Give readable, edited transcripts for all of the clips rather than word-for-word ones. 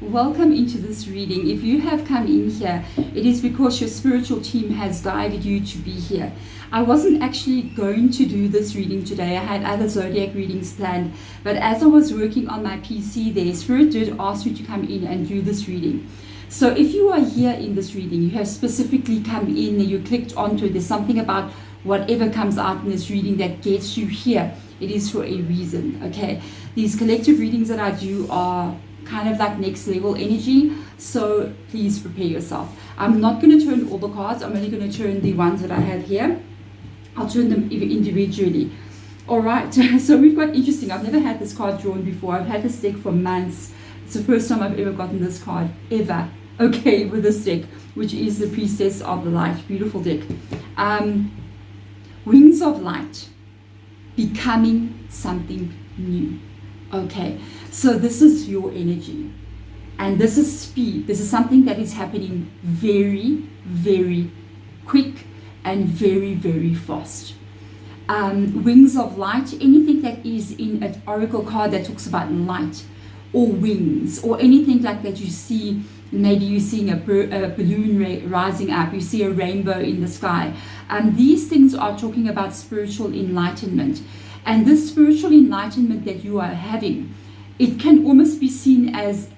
welcome into this reading. If you have come in here, it is because your spiritual team has guided you to be here. I wasn't actually going to do this reading today. I had other zodiac readings planned, but as I was working on my PC there, Spirit did ask you to come in and do this reading. So if you are here in this reading, you have specifically come in, you clicked onto it, there's something about whatever comes out in this reading that gets you here. It is for a reason, okay? These collective readings that I do are kind of like next level energy, so please prepare yourself. I'm not going to turn all the cards. I'm only going to turn the ones that I have here. I'll turn them individually. All right, so we've got interesting. I've never had this card drawn before. I've had this deck for months. It's the first time I've ever gotten this card ever, okay, with this deck, which is the Priestess of the Light. Beautiful deck. Wings of Light, becoming something new. Okay, so this is your energy, and this is speed. This is something that is happening very, very quick and very, very fast. Wings of light, anything that is in an oracle card that talks about light or wings or anything like that you see. Maybe you're seeing a balloon rising up, you see a rainbow in the sky. These things are talking about spiritual enlightenment. And this spiritual enlightenment that you are having, it can almost be seen as,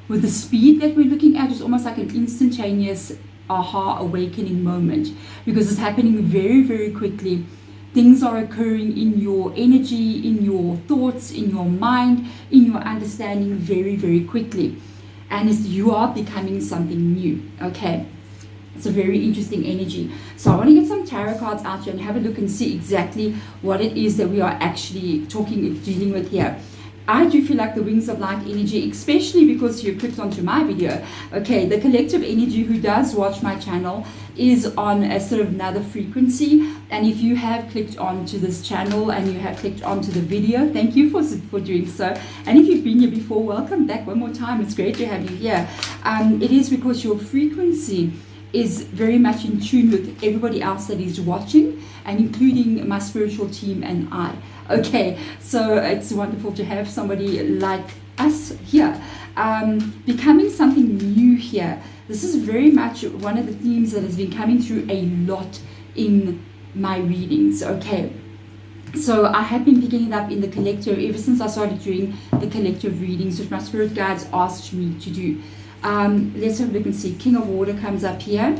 with the speed that we're looking at, it's almost like an instantaneous aha awakening moment, because it's happening very, very quickly. Things are occurring in your energy, in your thoughts, in your mind, in your understanding very, very quickly. And you are becoming something new, okay? It's a very interesting energy. So I want to get some tarot cards out here and have a look and see exactly what it is that we are actually dealing with here. I do feel like the wings of light energy, especially because you clicked onto my video. Okay, the collective energy who does watch my channel is on a sort of another frequency. And if you have clicked onto this channel and you have clicked onto the video, thank you for doing so. And if you've been here before, welcome back one more time. It's great to have you here. It is because your frequency is very much in tune with everybody else that is watching, and including my spiritual team and I. Okay, so it's wonderful to have somebody like us here. Becoming something new here. This is very much one of the themes that has been coming through a lot in my readings, okay? So I have been picking it up in the collective ever since I started doing the collective readings, which my spirit guides asked me to do. Let's have a look and see. King of Water comes up here.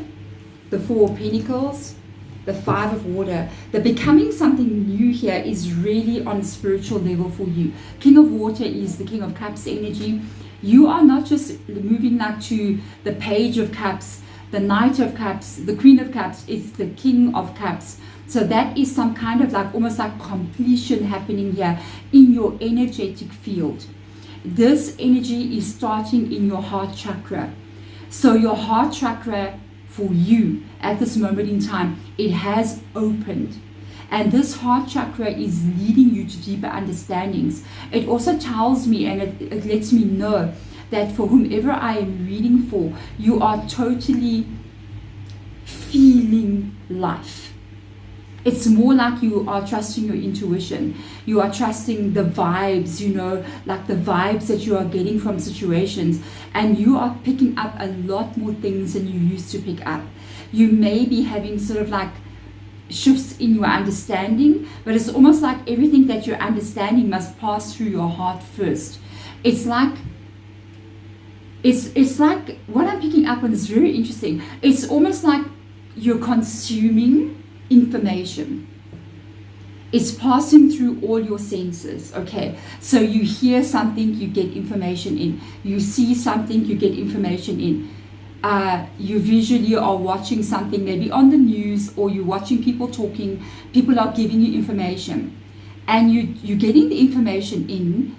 The Four of Pentacles. The Five of Water. The becoming something new here is really on a spiritual level for you. King of Water is the King of Cups energy. You are not just moving like to the Page of Cups, the Knight of Cups, the Queen of Cups. It's the King of Cups. So that is some kind of like almost like completion happening here in your energetic field. This energy is starting in your heart chakra. So your heart chakra for you at this moment in time, it has opened. And this heart chakra is leading you to deeper understandings. It also tells me, and it lets me know that for whomever I am reading for, you are totally feeling life. It's more like you are trusting your intuition. You are trusting the vibes, like the vibes that you are getting from situations. And you are picking up a lot more things than you used to pick up. You may be having sort of like shifts in your understanding, but it's almost like everything that you're understanding must pass through your heart first. It's like what I'm picking up on is very interesting. It's almost like you're consuming information. It's passing through all your senses, okay? So you hear something, you get information in. You see something, you get information in. You visually are watching something, maybe on the news, or you're watching people talking. People are giving you information. And you're getting the information in.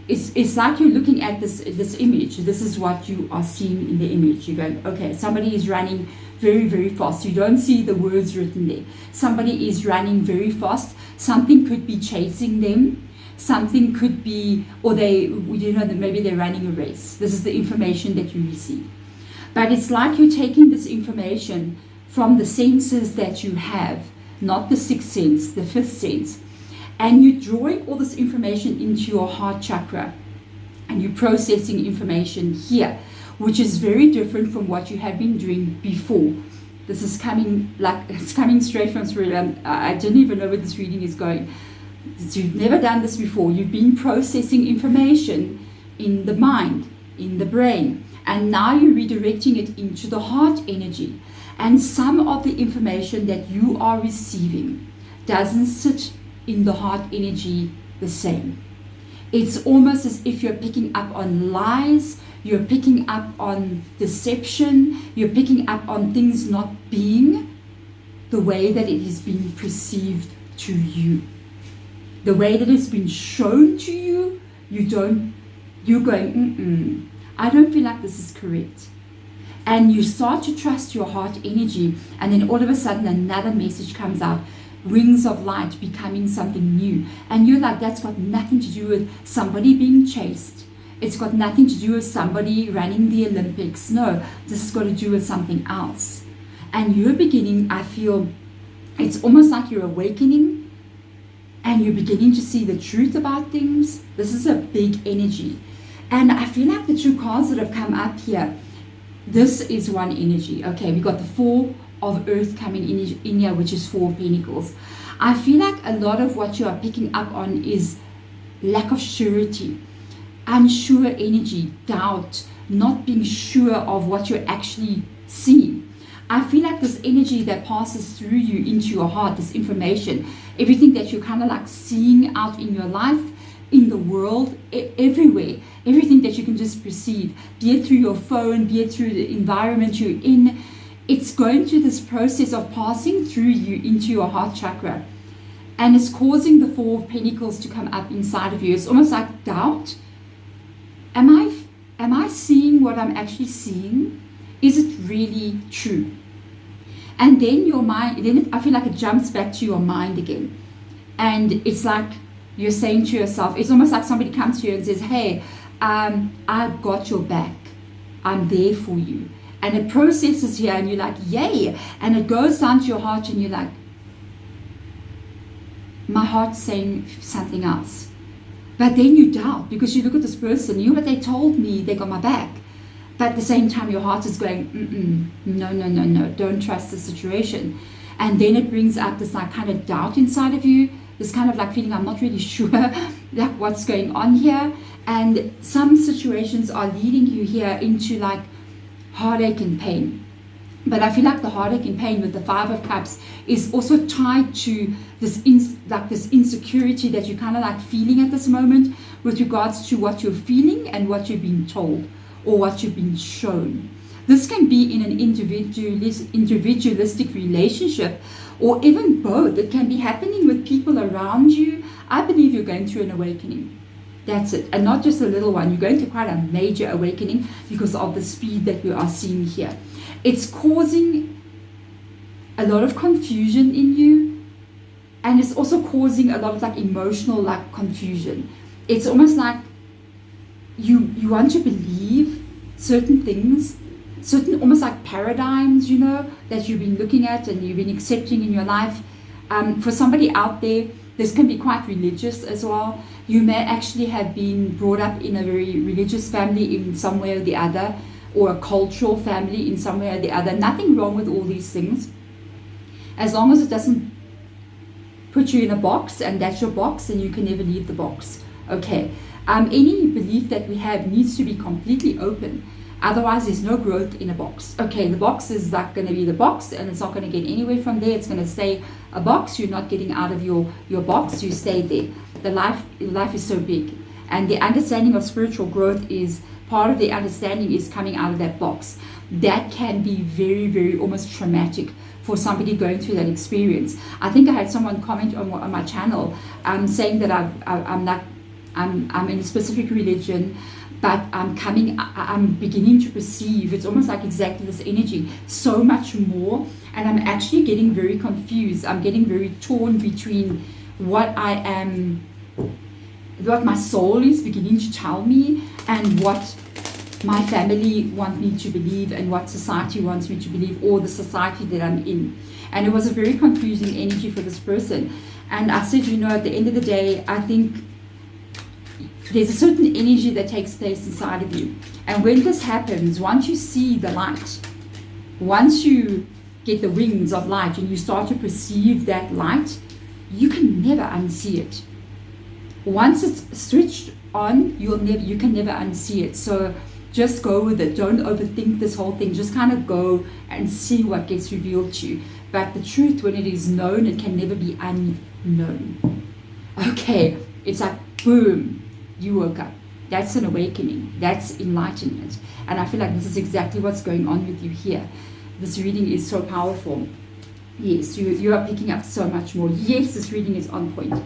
It's like you're looking at this image. This is what you are seeing in the image. You're going, okay, somebody is running very, very fast. You don't see the words written there. Somebody is running very fast. Something could be chasing them. Something could be, or maybe they're running a race. This is the information that you receive. But it's like you're taking this information from the senses that you have, not the sixth sense, the fifth sense. And you're drawing all this information into your heart chakra. and you're processing information here, which is very different from what you have been doing before. This is coming like it's coming straight from spirit. I didn't even know where this reading is going. You've never done this before. You've been processing information in the mind, in the brain, and now you're redirecting it into the heart energy. And some of the information that you are receiving doesn't sit in the heart energy the same. It's almost as if you're picking up on lies, you're picking up on deception, you're picking up on things not being the way that it is being perceived to you. The way that it's been shown to you, you're going, I don't feel like this is correct. And you start to trust your heart energy, and then all of a sudden another message comes out, rings of light becoming something new. And you're like, that's got nothing to do with somebody being chased. It's got nothing to do with somebody running the Olympics. No, this has got to do with something else. And you're beginning, I feel, it's almost like you're awakening and you're beginning to see the truth about things. This is a big energy. And I feel like the two cards that have come up here, this is one energy. Okay, we got the Four of Earth coming in here, which is Four of Pentacles. I feel like a lot of what you are picking up on is lack of surety, unsure energy, doubt, not being sure of what you're actually seeing. I feel like this energy that passes through you into your heart, this information, everything that you're kind of like seeing out in your life, in the world, everywhere, everything that you can just perceive, be it through your phone, be it through the environment you're in, it's going through this process of passing through you into your heart chakra. And it's causing the Four of Pentacles to come up inside of you. It's almost like doubt. Am I seeing what I'm actually seeing? Is it really true? And then your mind, I feel like it jumps back to your mind again. And it's like you're saying to yourself, it's almost like somebody comes to you and says, hey, I've got your back. I'm there for you. And it processes here and you're like, yay. And it goes down to your heart and you're like, my heart's saying something else. But then you doubt because you look at this person, you know what they told me, they got my back. But at the same time, your heart is going, no, don't trust the situation. And then it brings up this like kind of doubt inside of you, this kind of like feeling, I'm not really sure like what's going on here. And some situations are leading you here into like heartache and pain. But I feel like the heartache and pain with the Five of Cups is also tied to this insecurity that you're kind of like feeling at this moment with regards to what you're feeling and what you're being told or what you've been shown. This can be in an individualistic relationship or even both. It can be happening with people around you. I believe you're going through an awakening. That's it. And not just a little one. You're going through quite a major awakening because of the speed that we are seeing here. It's causing a lot of confusion in you. And it's also causing a lot of like emotional like confusion. It's almost like you want to believe certain things, certain almost like paradigms, you know, that you've been looking at and you've been accepting in your life. For somebody out there, this can be quite religious as well. You may actually have been brought up in a very religious family in some way or the other, or a cultural family in some way or the other. Nothing wrong with all these things, as long as it doesn't put you in a box and that's your box and you can never leave the box. Okay. Any belief that we have needs to be completely open. Otherwise, there's no growth in a box. Okay, the box is like going to be the box and it's not going to get anywhere from there. It's going to stay a box. You're not getting out of your box. You stay there. The life is so big. And the understanding of spiritual growth is part of the understanding is coming out of that box. That can be very, very almost traumatic for somebody going through that experience. I think I had someone comment on my channel saying that I'm in a specific religion, but I'm beginning to perceive, it's almost like exactly this energy, so much more, and I'm actually getting very confused. I'm getting very torn between what my soul is beginning to tell me and what my family want me to believe and what society wants me to believe, or the society that I'm in. And it was a very confusing energy for this person. And I said, you know, at the end of the day, I think there's a certain energy that takes place inside of you. And when this happens, once you see the light, once you get the wings of light and you start to perceive that light, you can never unsee it. Once it's switched on, you can never unsee it. So just go with it. Don't overthink this whole thing. Just kind of go and see what gets revealed to you. But the truth, when it is known, it can never be unknown. Okay, it's like boom, you woke up. That's an awakening. That's enlightenment. And I feel like this is exactly what's going on with you here. This reading is so powerful. Yes, you are picking up so much more. Yes, this reading is on point.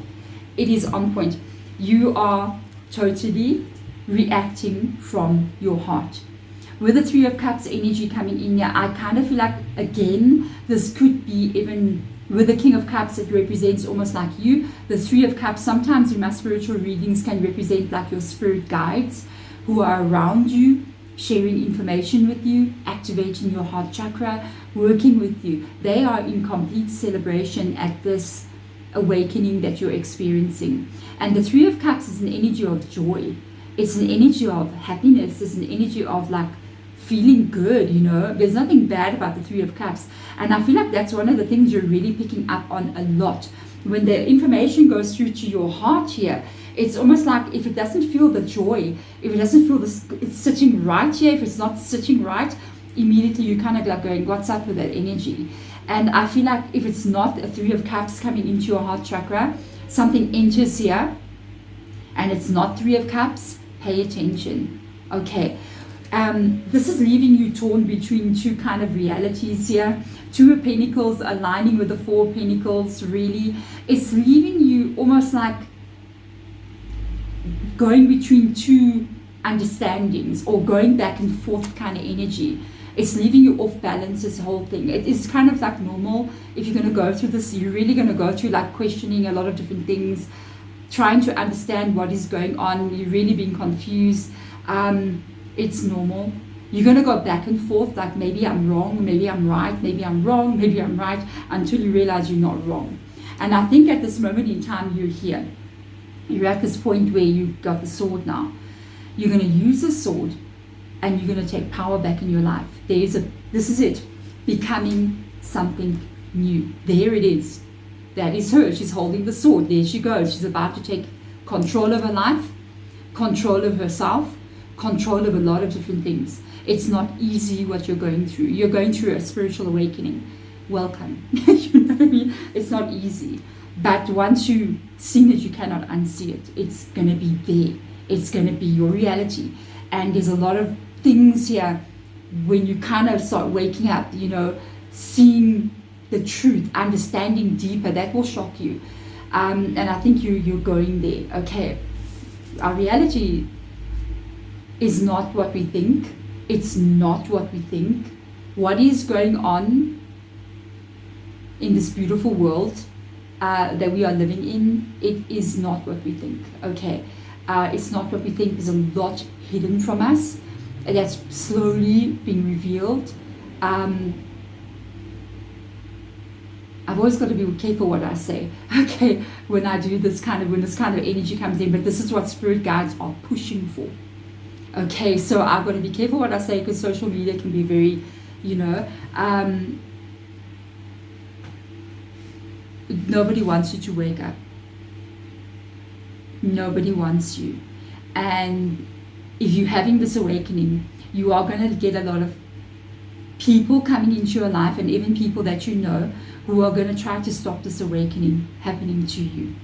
It is on point. You are totally reacting from your heart. With the Three of Cups energy coming in here, I kind of feel like, again, this could be even with the King of Cups. It represents almost like you. The Three of Cups, sometimes in my spiritual readings, can represent like your spirit guides who are around you, sharing information with you, activating your heart chakra, working with you. They are in complete celebration at this awakening that you're experiencing. And the Three of Cups is an energy of joy. It's an energy of happiness. It's an energy of like feeling good, you know. There's nothing bad about the Three of Cups. And I feel like that's one of the things you're really picking up on a lot. When the information goes through to your heart here, it's almost like if it doesn't feel the joy, if it doesn't feel it's sitting right here, if it's not sitting right, immediately you kind of like going, what's up with that energy? And I feel like if it's not a Three of Cups coming into your heart chakra, something enters here and it's not Three of Cups, pay attention. Okay. This is leaving you torn between two kind of realities here. Two of Pentacles aligning with the Four of Pentacles, really. It's leaving you almost like going between two understandings or going back and forth kind of energy. It's leaving you off balance, this whole thing. It is kind of like normal. If you're going to go through this, you're really going to go through like questioning a lot of different things, trying to understand what is going on. You're really being confused. It's normal. You're going to go back and forth, like maybe I'm wrong, maybe I'm right, maybe I'm wrong, maybe I'm right, until you realize you're not wrong. And I think at this moment in time, you're here. You're at this point where you've got the sword now. You're going to use the sword and you're going to take power back in your life. This is it. Becoming something new. There it is. That is her. She's holding the sword. There she goes. She's about to take control of her life, control of herself, control of a lot of different things. It's not easy what you're going through. You're going through a spiritual awakening. Welcome. You know what I mean? It's not easy. But once you've seen it, you cannot unsee it. It's going to be there. It's going to be your reality. And there's a lot of things here when you kind of start waking up, you know, seeing the truth, understanding deeper, that will shock you. And I think you're going there. Okay. Our reality is not what we think. It's not what we think. What is going on in this beautiful world that we are living in, it is not what we think. Okay. It's not what we think. There's a lot hidden from us that's slowly being revealed. I've always got to be careful what I say, okay, when this kind of energy comes in, but this is what spirit guides are pushing for. Okay, so I've got to be careful what I say because social media can be very, you know, nobody wants you to wake up. Nobody wants you. And if you're having this awakening, you are going to get a lot of people coming into your life and even people that you know who are going to try to stop this awakening happening to you.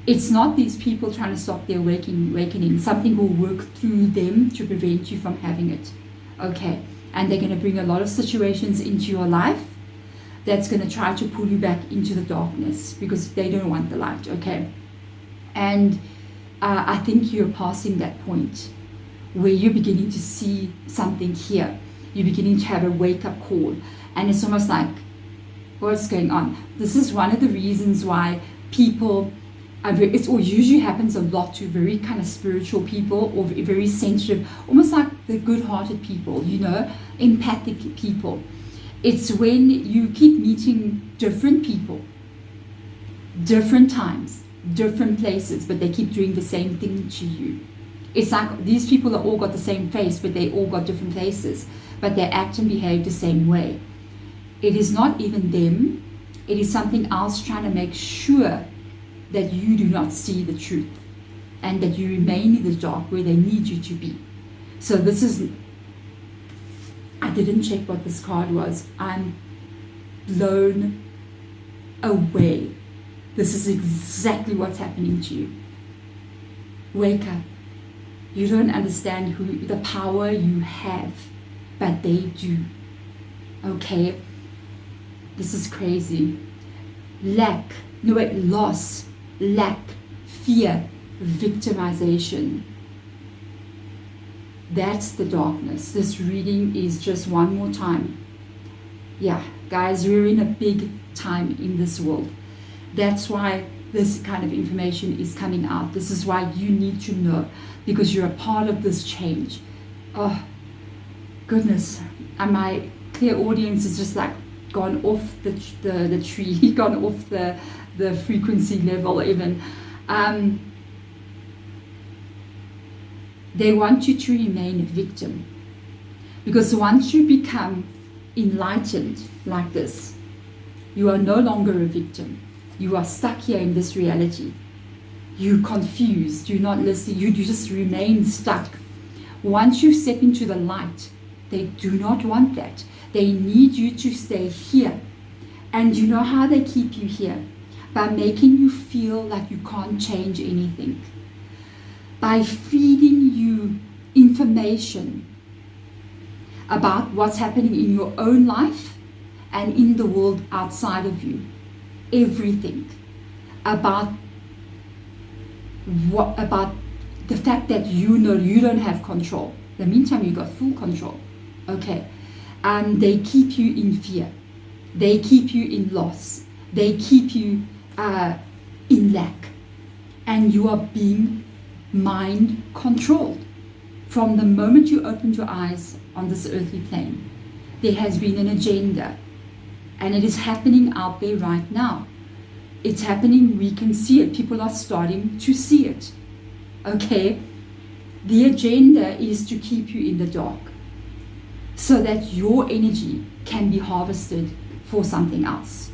It's not these people trying to stop their awakening. Something will work through them to prevent you from having it. Okay. And they're going to bring a lot of situations into your life that's going to try to pull you back into the darkness because they don't want the light. Okay. And I think you're passing that point where you're beginning to see something here. You're beginning to have a wake-up call. And it's almost like, what's going on? This is one of the reasons why people, it usually happens a lot to very kind of spiritual people or very sensitive, almost like the good-hearted people, you know, empathic people. It's when you keep meeting different people, different times, different places, but they keep doing the same thing to you. It's like these people are all got the same face, but they all got different faces, but they act and behave the same way. It is not even them. It is something else trying to make sure that you do not see the truth and that you remain in the dark where they need you to be. So this is, I didn't check what this card was. I'm blown away. This is exactly what's happening to you. Wake up. You don't understand the power you have, but they do. Okay? This is crazy. Loss, lack, fear, victimization. That's the darkness. This reading is just one more time. Yeah, guys, we're in a big time in this world. That's why this kind of information is coming out. This is why you need to know, because you're a part of this change. Oh, goodness. And my clear audience is just like gone off the tree, gone off the frequency level even. They want you to remain a victim. Because once you become enlightened like this, you are no longer a victim. You are stuck here in this reality. You're confused. You're not listening. You just remain stuck. Once you step into the light, they do not want that. They need you to stay here. And you know how they keep you here? By making you feel like you can't change anything. By feeding you information about what's happening in your own life and in the world outside of you. Everything about the fact that you know you don't have control. In the meantime, you got full control. Okay. They keep you in fear. They keep you in loss. They keep you in lack. And you are being mind controlled. From the moment you opened your eyes on this earthly plane, there has been an agenda. And it is happening out there right now. It's happening, we can see it. People are starting to see it. Okay? The agenda is to keep you in the dark so that your energy can be harvested for something else.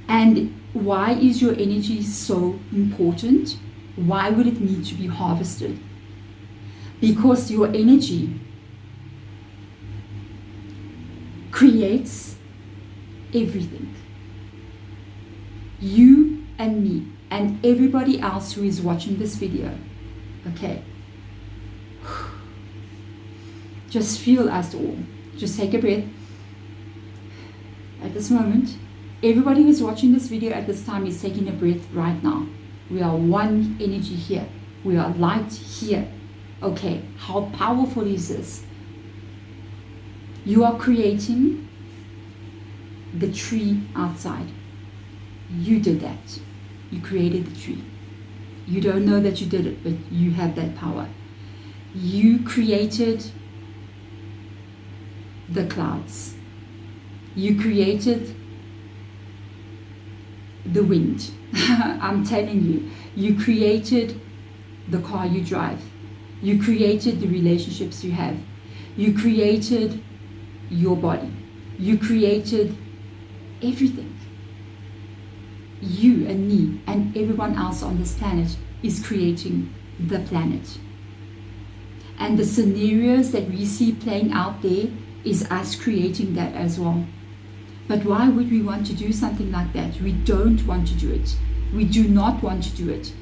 And why is your energy so important? Why would it need to be harvested? Because your energy creates everything. You and me and everybody else who is watching this video. Okay. Just feel us all. Just take a breath. At this moment, everybody who's watching this video at this time is taking a breath right now. We are one energy here. We are light here. Okay, how powerful is this? You are creating the tree outside. You did that. You created the tree. You don't know that you did it, but you have that power. You created the clouds. You created the wind. I'm telling you. You created the car you drive. You created the relationships you have. You created your body. You created everything. You and me and everyone else on this planet is creating the planet. And the scenarios that we see playing out there is us creating that as well. But why would we want to do something like that? We don't want to do it. We do not want to do it.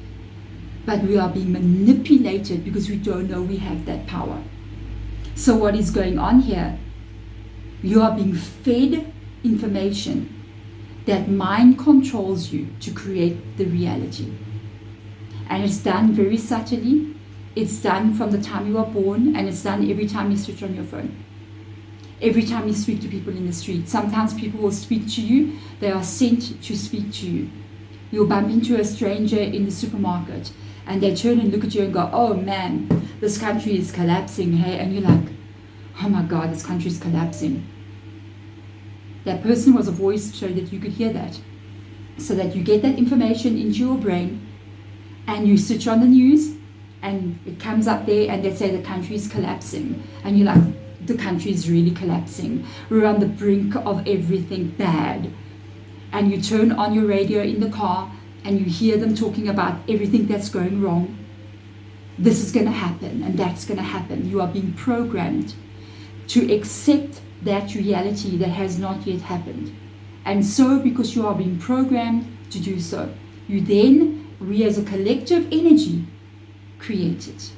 But we are being manipulated because we don't know we have that power. So what is going on here? You are being fed information that mind controls you to create the reality. And it's done very subtly. It's done from the time you are born, and it's done every time you switch on your phone. Every time you speak to people in the street. Sometimes people will speak to you. They are sent to speak to you. You'll bump into a stranger in the supermarket, and they turn and look at you and go, oh man, this country is collapsing, hey? And you're like, oh my God, this country is collapsing. That person was a voice so that you could hear that. so that you get that information into your brain, and you switch on the news and it comes up there and they say the country is collapsing, and you're like, the country is really collapsing, we're on the brink of everything bad. And you turn on your radio in the car and you hear them talking about everything that's going wrong. This is going to happen and that's going to happen. You are being programmed to accept that reality that has not yet happened. And so, because you are being programmed to do so, we as a collective energy create it.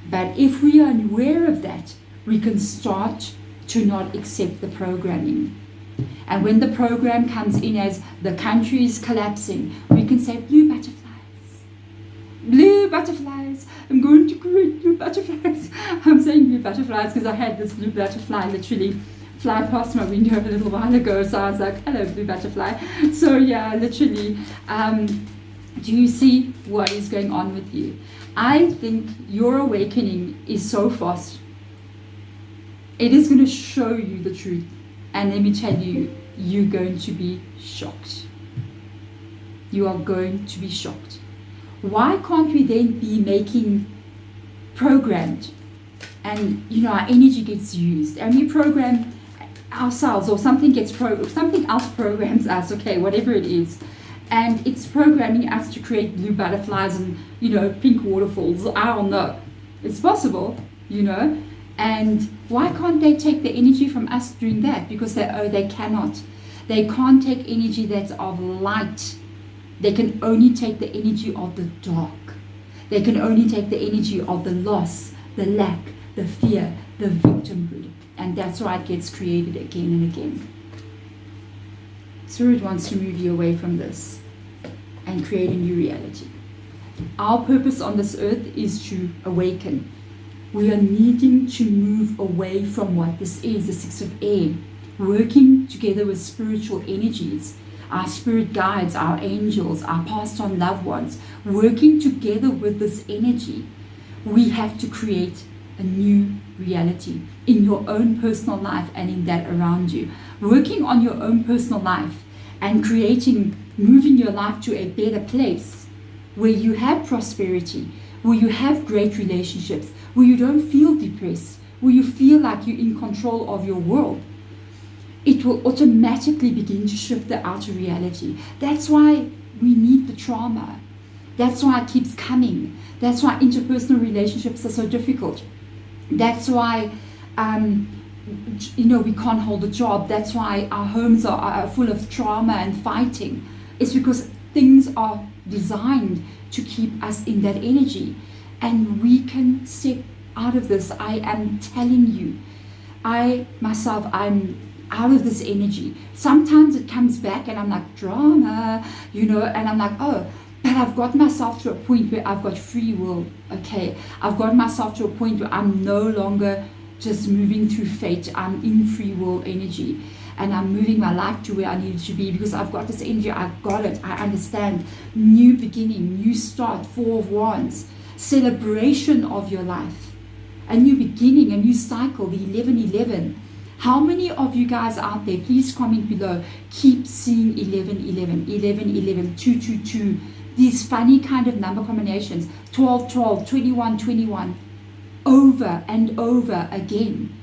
But if we are aware of that, we can start to not accept the programming. And when the program comes in as the country is collapsing, we can say, blue butterflies. Blue butterflies. I'm going to create blue butterflies. I'm saying blue butterflies because I had this blue butterfly literally fly past my window a little while ago. So I was like, hello, blue butterfly. So yeah, literally, do you see what is going on with you? I think your awakening is so fast. It is going to show you the truth. And let me tell you, you're going to be shocked. You are going to be shocked. Why can't we then be making programmed? And our energy gets used, and we program ourselves, or something else programs us. Okay, whatever it is, and it's programming us to create blue butterflies and pink waterfalls. I don't know. It's possible, And why can't they take the energy from us doing that? Because they cannot. They can't take energy that's of light. They can only take the energy of the dark. They can only take the energy of the loss, the lack, the fear, the victimhood. And that's why it gets created again and again. Spirit wants to move you away from this and create a new reality. Our purpose on this earth is to awaken. We are needing to move away from what this is, the six of air, working together with spiritual energies, our spirit guides, our angels, our passed on loved ones, working together with this energy. We have to create a new reality in your own personal life and in that around you. Working on your own personal life and moving your life to a better place where you have prosperity, where you have great relationships, where you don't feel depressed, where you feel like you're in control of your world. It will automatically begin to shift the outer reality. That's why we need the trauma. That's why it keeps coming. That's why interpersonal relationships are so difficult. That's why we can't hold a job. That's why our homes are full of trauma and fighting. It's because things are designed to keep us in that energy. And we can step out of this. I am telling you, I'm out of this energy. Sometimes it comes back and I'm like, drama, and I'm like, oh, but I've got myself to a point where I've got free will. Okay, I've got myself to a point where I'm no longer just moving through fate. I'm in free will energy. And I'm moving my life to where I need it to be because I've got this energy. I've got it. I understand. New beginning, new start, 4 of Wands. Celebration of your life. A new beginning, a new cycle, the 11-11. How many of you guys out there, please comment below, keep seeing 11-11, 11-11, 2-2-2, these funny kind of number combinations, 12-12, 21-21, over and over again.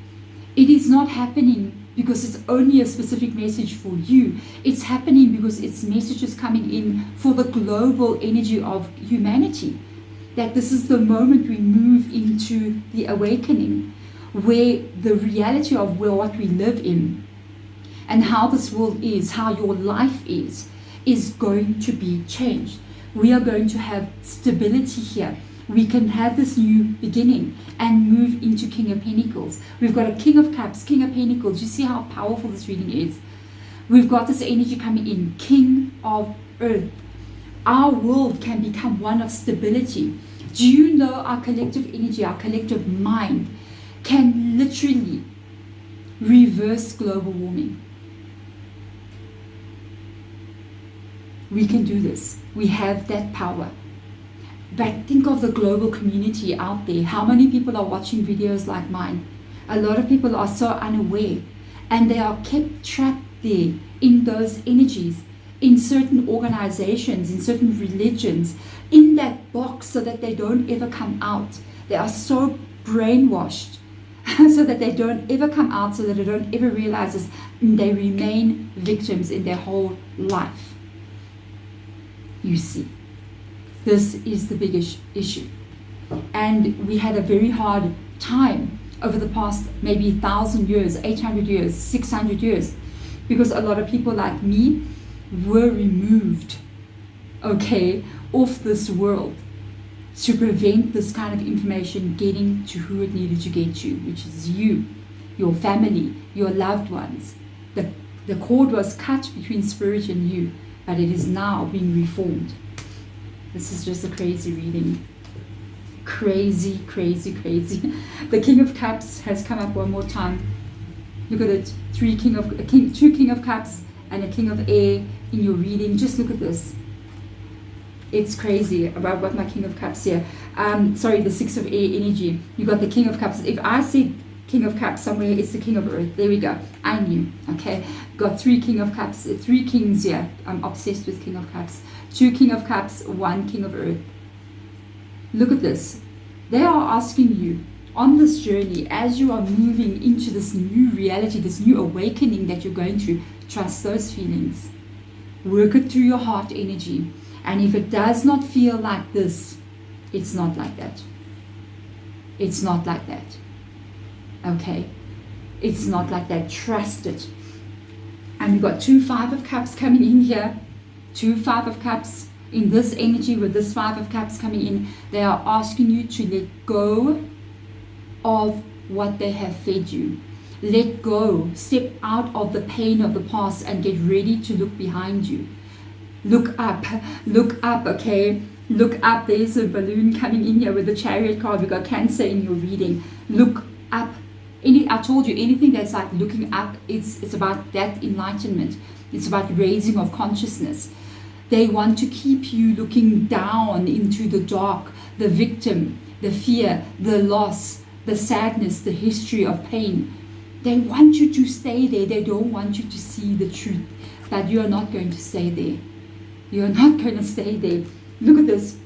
It is not happening because it's only a specific message for you. It's happening because it's messages coming in for the global energy of humanity. That this is the moment we move into the awakening, where the reality of what we live in and how this world is, how your life is going to be changed. We are going to have stability here. We can have this new beginning and move into King of Pentacles. We've got a King of Cups, King of Pentacles. You see how powerful this reading is? We've got this energy coming in, King of Earth. Our world can become one of stability. Do you know our collective energy, our collective mind can literally reverse global warming? We can do this. We have that power. But think of the global community out there. How many people are watching videos like mine? A lot of people are so unaware and they are kept trapped there in those energies, in certain organizations, in certain religions, in that box, so that they don't ever come out. They are so brainwashed so that they don't ever come out, so that they don't ever realize this, and they remain victims in their whole life. You see, this is the biggest issue. And we had a very hard time over the past maybe 1,000 years, 800 years, 600 years, because a lot of people like me were removed, okay, off this world, to prevent this kind of information getting to who it needed to get to, which is you, your family, your loved ones. The cord was cut between spirit and you, but it is now being reformed. This is just a crazy reading. Crazy, crazy, crazy. The King of Cups has come up one more time. Look at it. Two King of Cups and a King of Air in your reading. Just look at this. It's crazy about what my King of Cups here. The Six of Air energy. You got the King of Cups. If I see King of Cups somewhere, it's the King of Earth. There we go. I knew. Okay. Got 3 King of Cups. 3 kings here. I'm obsessed with King of Cups. 2 King of Cups. 1 King of Earth. Look at this. They are asking you on this journey, as you are moving into this new reality, this new awakening that you're going through, trust those feelings. Work it through your heart energy. And if it does not feel like this, it's not like that. It's not like that. Okay? It's not like that. Trust it. And we've got 2 5 of Cups coming in here. 2 5 of Cups. In this energy, with this 5 of Cups coming in, they are asking you to let go of what they have fed you. Let go. Step out of the pain of the past and get ready to look behind you. Look up, okay? Look up. There's a balloon coming in here with the Chariot card. We got Cancer in your reading. Look up. I told you, anything that's like looking up, it's about that enlightenment. It's about raising of consciousness. They want to keep you looking down into the dark, the victim, the fear, the loss, the sadness, the history of pain. They want you to stay there. They don't want you to see the truth. But you are not going to stay there. You are not going to stay there. Look at this.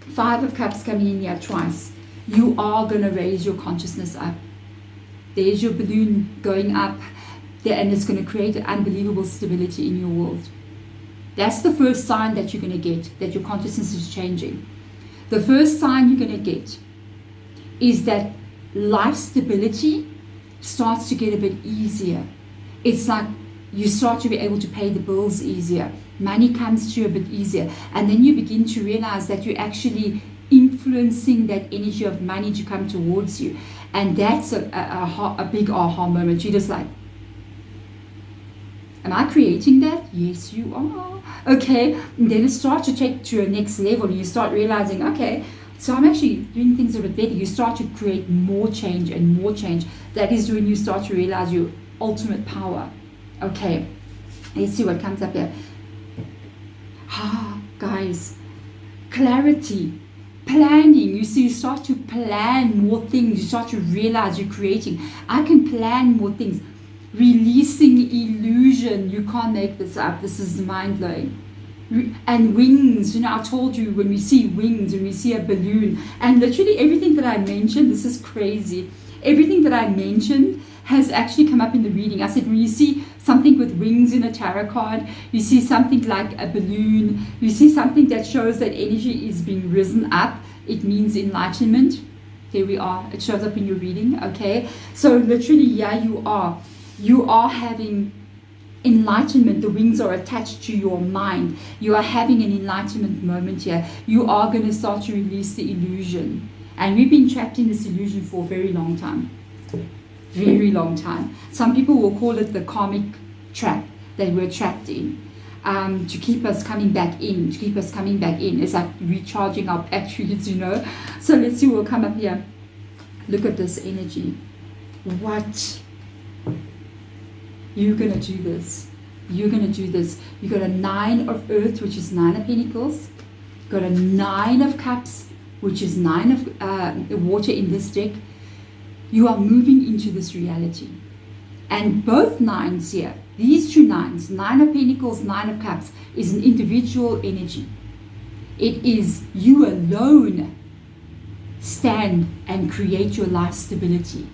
5 of Cups coming in here twice. You are going to raise your consciousness up. There's your balloon going up there, and it's going to create an unbelievable stability in your world. That's the first sign that you're going to get, that your consciousness is changing. The first sign you're going to get is that life stability starts to get a bit easier. It's like you start to be able to pay the bills easier. Money comes to you a bit easier. And then you begin to realize that you're actually influencing that energy of money to come towards you. And that's a big aha moment. You're just like, am I creating that? Yes, you are. Okay. And then it starts to take to a next level. You start realizing, okay, so I'm actually doing things a bit better. You start to create more change and more change. That is when you start to realize your ultimate power. Okay. Let's see what comes up here. Guys, clarity, planning. You see, you start to plan more things. You start to realize you're creating. I can plan more things. Releasing illusion. You can't make this up. This is mind-blowing. And wings. I told you, when we see wings, when we see a balloon, and literally everything that I mentioned, this is crazy. Everything that I mentioned has actually come up in the reading. I said, when you see something with wings in a tarot card, you see something like a balloon, you see something that shows that energy is being risen up, it means enlightenment. There we are. It shows up in your reading, okay? So literally, yeah, you are having enlightenment. The wings are attached to your mind. You are having an enlightenment moment here. You are going to start to release the illusion. And we've been trapped in this illusion for a very long time. Very long time. Some people will call it the karmic trap that we're trapped in, to keep us coming back in, It's like recharging our batteries, So let's see what will come up here. Look at this energy. What? You're going to do this. You're going to do this. You got a 9 of Earth, which is 9 of Pentacles. You got a 9 of Cups, which is 9 of water in this deck. You are moving into this reality. And both 9s here These two nines, Nine of Pentacles, Nine of Cups, is an individual energy. It is you alone stand and create your life stability.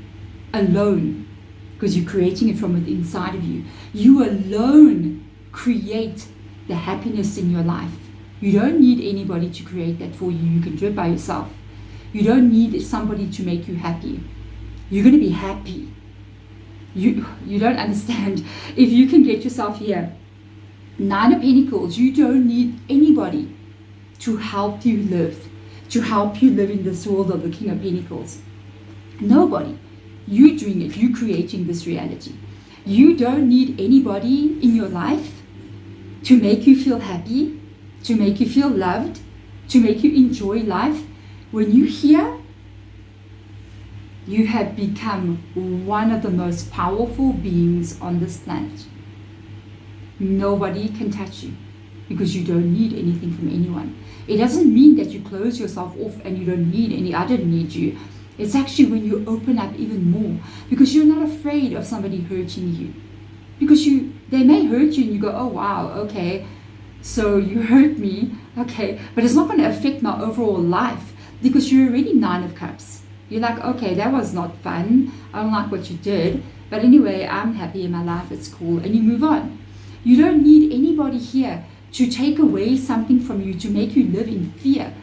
Alone. Because you're creating it from within inside of you. You alone create the happiness in your life. You don't need anybody to create that for you. You can do it by yourself. You don't need somebody to make you happy. You're going to be happy. You don't understand. If you can get yourself here, Nine of Pentacles, you don't need anybody to help you live. To help you live in this world of the King of Pentacles. Nobody. You doing it. You creating this reality. You don't need anybody in your life to make you feel happy, to make you feel loved, to make you enjoy life. When you hear, you have become one of the most powerful beings on this planet. Nobody can touch you because you don't need anything from anyone. It doesn't mean that you close yourself off and you don't need any, I don't need you. It's actually when you open up even more because you're not afraid of somebody hurting you. Because they may hurt you and you go, oh wow, okay, so you hurt me, okay, but it's not going to affect my overall life because you're already Nine of Cups. You're like, okay, that was not fun, I don't like what you did, but anyway, I'm happy in my life, it's cool, and you move on. You don't need anybody here to take away something from you, to make you live in fear,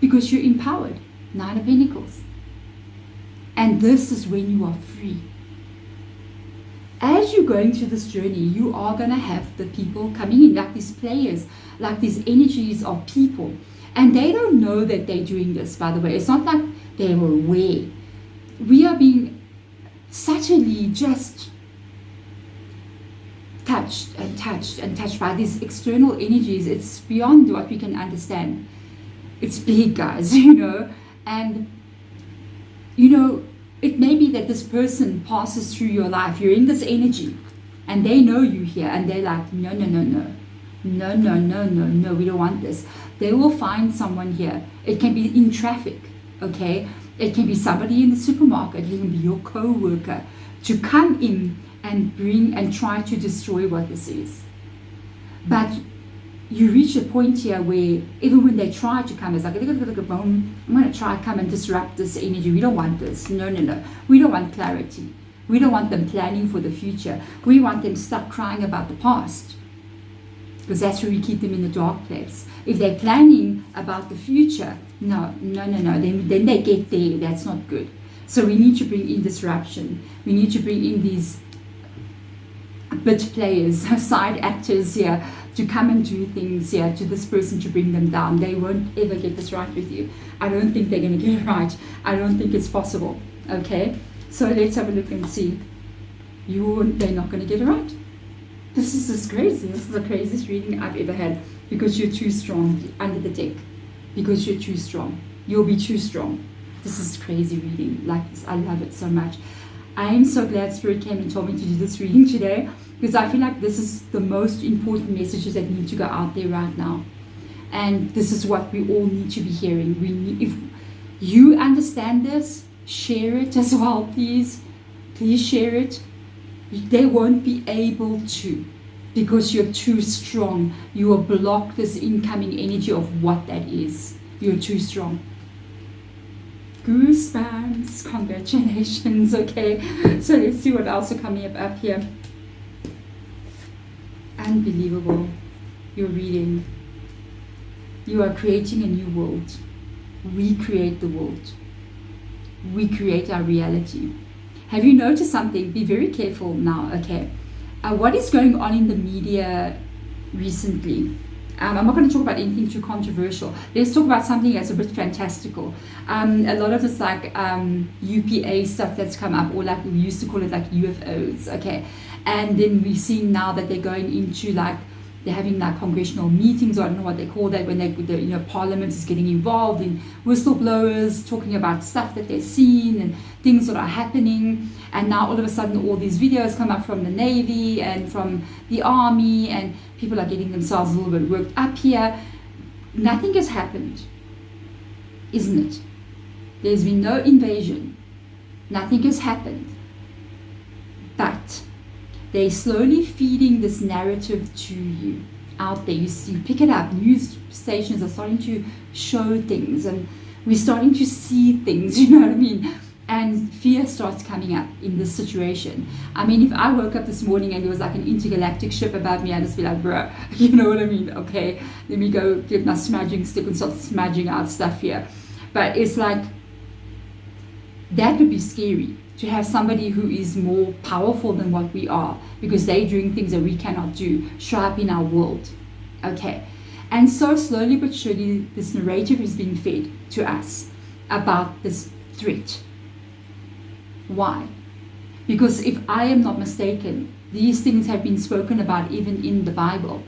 because you're empowered. Nine of Pentacles. And this is when you are free. As you're going through this journey, you are going to have the people coming in, like these players, like these energies of people. And they don't know that they're doing this, by the way. It's not like they were aware. We are being subtly just touched and touched and touched by these external energies. It's beyond what we can understand. It's big, guys, And, it may be that this person passes through your life. You're in this energy and they know you here and they're like, no, we don't want this. They will find someone here. It can be in traffic, okay? It can be somebody in the supermarket. It can be your co-worker to come in and bring and try to destroy what this is. But you reach a point here where even when they try to come, it's like, boom, I'm going to try to come and disrupt this energy. We don't want this. No. We don't want clarity. We don't want them planning for the future. We want them stuck crying about the past. Because that's where we keep them in the dark place. If they're planning about the future, no. Then they get there. That's not good. So we need to bring in disruption. We need to bring in these bit players, side actors here, to come and do things here to this person to bring them down. They won't ever get this right with you. I don't think they're going to get it right. I don't think it's possible. Okay? So let's have a look and see. They're not going to get it right. This is just crazy. This is the craziest reading I've ever had because you're too strong under the deck. Because you're too strong. You'll be too strong. This is crazy reading. Like this. I love it so much. I am so glad Spirit came and told me to do this reading today because I feel like this is the most important messages that need to go out there right now. And this is what we all need to be hearing. If you understand this, share it as well, please. Please share it. They won't be able to because you're too strong. You will block this incoming energy of what that is. You're too strong. Goosebumps, congratulations. Okay, so let's see what else is coming up here. Unbelievable. You're reading. You are creating a new world. We create the world. We create our reality. Have you noticed something? Be very careful now, okay? What is going on in the media recently? I'm not going to talk about anything too controversial. Let's talk about something that's a bit fantastical. A lot of this like UPA stuff that's come up, or like we used to call it like UFOs, okay? And then we're seeing now that they're going into like, they're having like congressional meetings, or I don't know what they call that, when Parliament is getting involved in whistleblowers, talking about stuff that they're seeing and things that are happening. And now all of a sudden all these videos come up from the Navy and from the Army, and people are getting themselves a little bit worked up here. Nothing has happened, isn't it? There's been no invasion. Nothing has happened. But They're slowly feeding this narrative to you out there. You pick it up. News stations are starting to show things, and we're starting to see things, you know what I mean? And fear starts coming up in this situation. I mean, if I woke up this morning and there was like an intergalactic ship above me, I'd just be like, bruh, you know what I mean? Okay, let me go get my smudging stick and start smudging out stuff here. But it's like, that would be scary, to have somebody who is more powerful than what we are, because they're doing things that we cannot do, show up in our world. Okay. And so slowly but surely, this narrative is being fed to us about this threat. Why? Because if I am not mistaken, these things have been spoken about even in the Bible.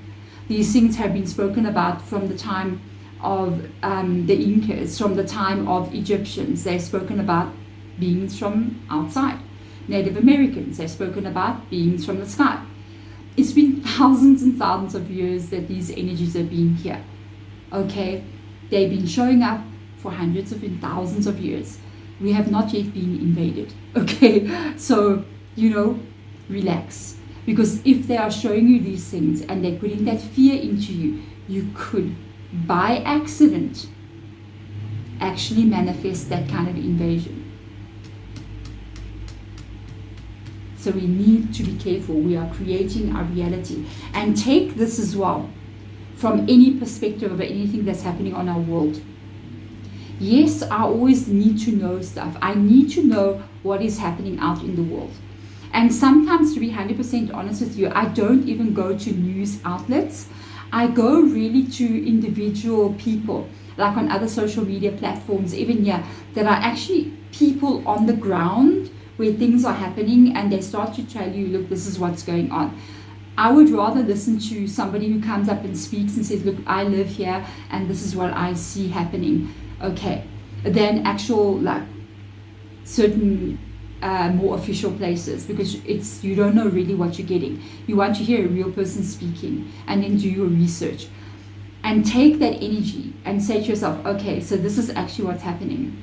These things have been spoken about from the time of the Incas, from the time of Egyptians. They've spoken about beings from outside. Native Americans, they've spoken about beings from the sky. It's been thousands and thousands of years that these energies have been here. Okay? They've been showing up for hundreds of and thousands of years. We have not yet been invaded. Okay? So, relax. Because if they are showing you these things and they're putting that fear into you, you could, by accident, actually manifest that kind of invasion. So we need to be careful. We are creating our reality. And take this as well from any perspective of anything that's happening on our world. Yes, I always need to know stuff. I need to know what is happening out in the world. And sometimes, to be 100% honest with you, I don't even go to news outlets. I go really to individual people, like on other social media platforms, even here, that are actually people on the ground where things are happening, and they start to tell you, look, this is what's going on. I would rather listen to somebody who comes up and speaks and says, look, I live here and this is what I see happening, okay, than actual, like, certain more official places, because you don't know really what you're getting. You want to hear a real person speaking, and then do your research and take that energy and say to yourself, okay, so this is actually what's happening,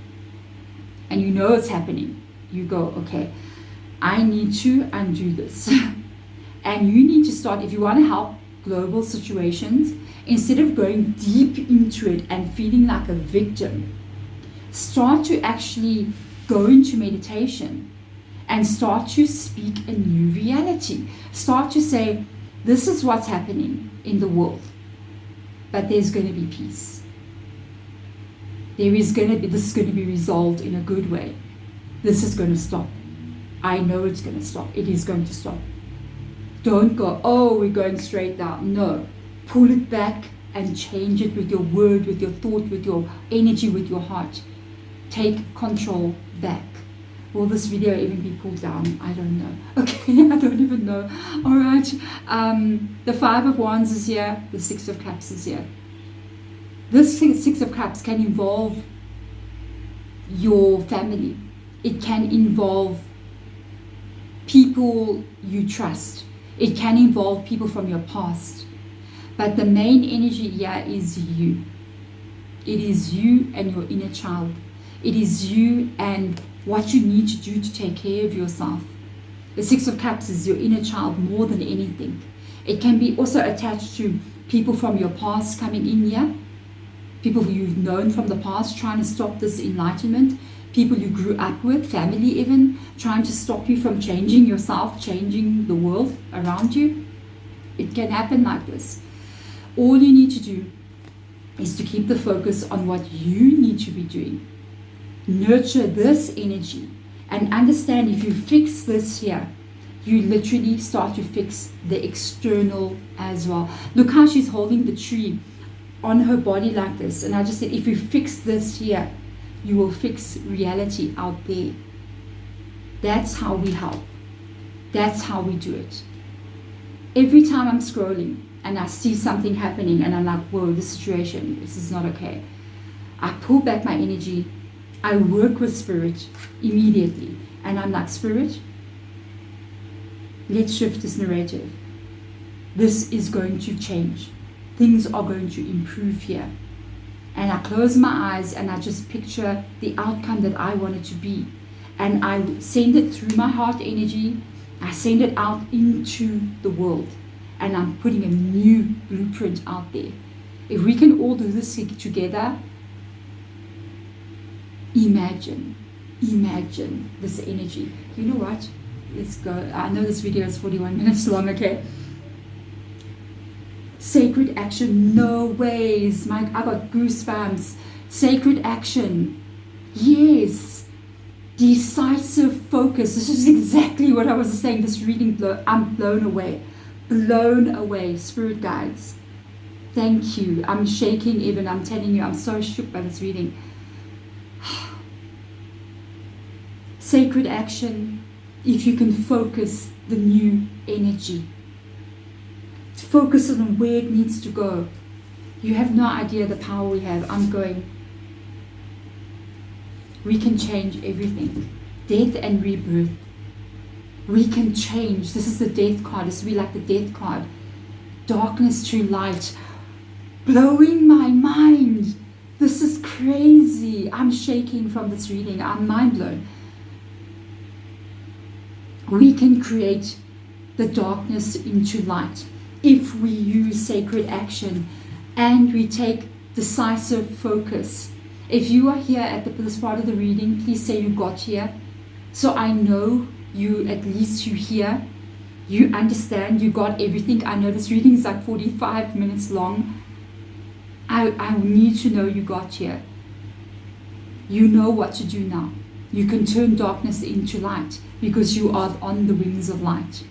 and you know it's happening. You go, okay, I need to undo this. And you need to start, if you want to help global situations, instead of going deep into it and feeling like a victim, start to actually go into meditation and start to speak a new reality. Start to say, this is what's happening in the world, but there's going to be peace. This is going to be resolved in a good way. This is going to stop. I know it's going to stop. It is going to stop. Don't go, oh, we're going straight down. No. Pull it back and change it with your word, with your thought, with your energy, with your heart. Take control back. Will this video even be pulled down? I don't know. Okay, I don't even know. All right. The Five of Wands is here. The Six of Cups is here. This Six of Cups can involve your family. It can involve people you trust. It can involve people from your past. But the main energy here is you. It is you and your inner child. It is you and what you need to do to take care of yourself. The Six of Cups is your inner child more than anything. It can be also attached to people from your past coming in here. People who you've known from the past, trying to stop this enlightenment. People you grew up with, family even, trying to stop you from changing yourself, changing the world around you. It can happen like this. All you need to do is to keep the focus on what you need to be doing. Nurture this energy and understand, if you fix this here, you literally start to fix the external as well. Look how she's holding the tree on her body like this. And I just said, if you fix this here, you will fix reality out there. That's how we help. That's how we do it. Every time I'm scrolling and I see something happening and I'm like, whoa, this situation, this is not okay. I pull back my energy. I work with Spirit immediately. And I'm like, Spirit, let's shift this narrative. This is going to change. Things are going to improve here. And I close my eyes and I just picture the outcome that I want it to be. And I send it through my heart energy I send it out into the world, and I'm putting a new blueprint out there. If we can all do this together, imagine this energy. You know what? Let's go. I know this video is 41 minutes long, okay? Sacred action, no ways. Mike, I got goosebumps. Sacred action. Yes. Decisive focus. This is exactly what I was saying. This reading, I'm blown away. Blown away. Spirit guides. Thank you. I'm shaking even. I'm telling you, I'm so shook by this reading. Sacred action. If you can focus the new energy. Focus on where it needs to go. You have no idea the power we have. I'm going. We can change everything. Death and rebirth. We can change. This is the death card. This will be like the death card. Darkness to light. Blowing my mind. This is crazy. I'm shaking from this reading. I'm mind blown. We can create the darkness into light if we use sacred action and we take decisive focus. If you are here at this part of the reading, please say you got here. So I know you, at least you here. You understand, you got everything. I know this reading is like 45 minutes long. I need to know you got here. You know what to do now. You can turn darkness into light because you are on the wings of light.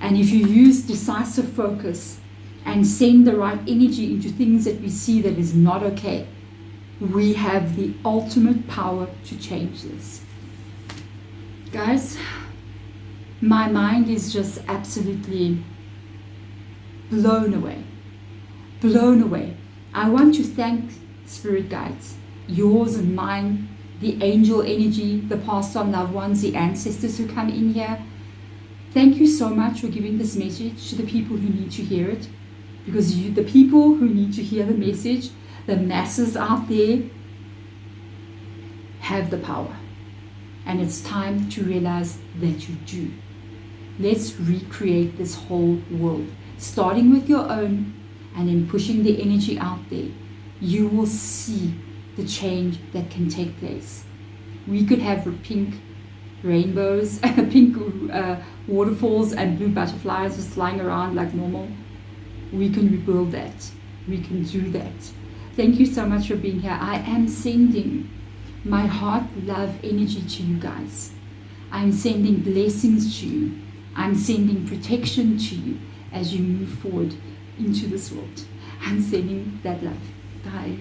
And if you use decisive focus and send the right energy into things that we see that is not okay, we have the ultimate power to change this. Guys, my mind is just absolutely blown away. Blown away. I want to thank spirit guides, yours and mine, the angel energy, the past on loved ones, the ancestors who come in here. Thank you so much for giving this message to the people who need to hear it. Because the people who need to hear the message, the masses out there, have the power. And it's time to realize that you do. Let's recreate this whole world. Starting with your own and then pushing the energy out there. You will see the change that can take place. We could have pink rainbows, pink waterfalls and blue butterflies just flying around like normal. We can rebuild that. We can do that. Thank you so much for being here. I am sending my heart, love, energy to you guys. I'm sending blessings to you. I'm sending protection to you as you move forward into this world. I'm sending that love. Bye.